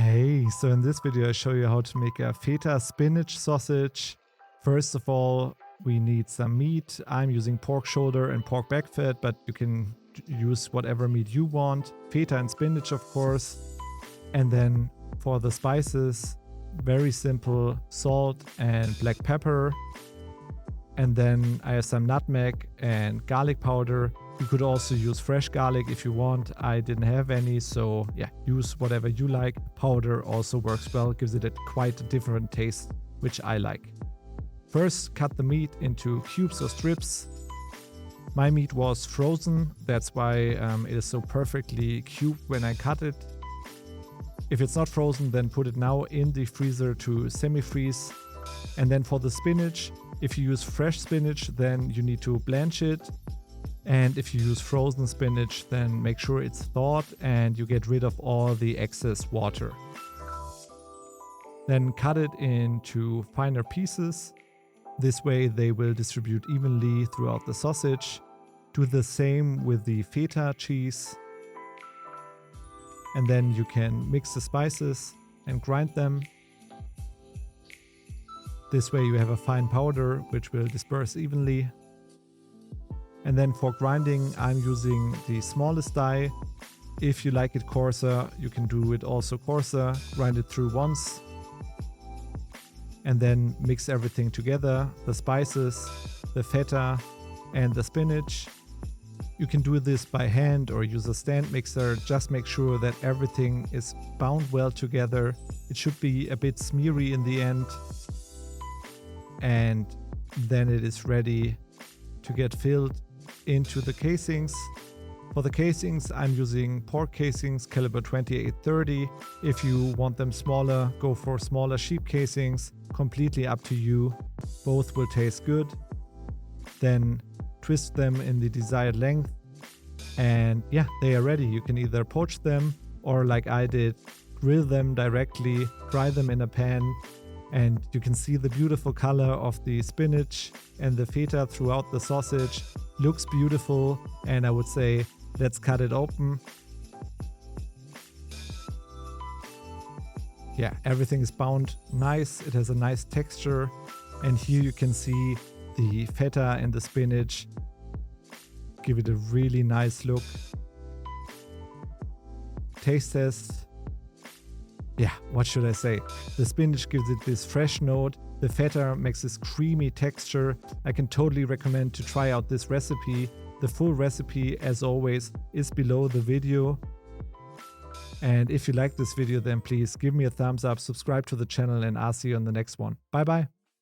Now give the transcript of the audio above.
Hey, so in this video I show you how to make a feta spinach sausage. First of all, we need some meat. I'm using pork shoulder and pork back fat, but you can use whatever meat you want. Feta and spinach, of course. And then for the spices, very simple, salt and black pepper. And then I have some nutmeg and garlic powder. You could also use fresh garlic if you want. I didn't have any, so yeah, use whatever you like. Powder also works well, gives it quite a different taste, which I like. First, cut the meat into cubes or strips. My meat was frozen, that's why it is so perfectly cubed when I cut it. If it's not frozen, then put it now in the freezer to semi-freeze. And then for the spinach, if you use fresh spinach, then you need to blanch it. And if you use frozen spinach, then make sure it's thawed and you get rid of all the excess water. Then cut it into finer pieces. This way they will distribute evenly throughout the sausage. Do the same with the feta cheese. And then you can mix the spices and grind them. This way you have a fine powder which will disperse evenly. And then for grinding, I'm using the smallest die. If you like it coarser, you can do it also coarser. Grind it through once. And then mix everything together. The spices, the feta, and the spinach. You can do this by hand or use a stand mixer. Just make sure that everything is bound well together. It should be a bit smeary in the end. And then it is ready to get filled into the casings. For the casings, I'm using pork casings caliber 28-30. If you want them smaller, go for smaller sheep casings. Completely up to you. Both will taste good. Then twist them in the desired length. And yeah, they are ready. You can either poach them or, like I did, grill them directly, fry them in a pan. And you can see the beautiful color of the spinach and the feta throughout the sausage. Looks beautiful, and I would say let's cut it open. Yeah, everything is bound nice. It has a nice texture. And here you can see the feta and the spinach. Give it a really nice look. Taste test. Yeah, what should I say? The spinach gives it this fresh note. The feta makes this creamy texture. I can totally recommend to try out this recipe. The full recipe, as always, is below the video. And if you like this video, then please give me a thumbs up, subscribe to the channel, and I'll see you on the next one. Bye bye.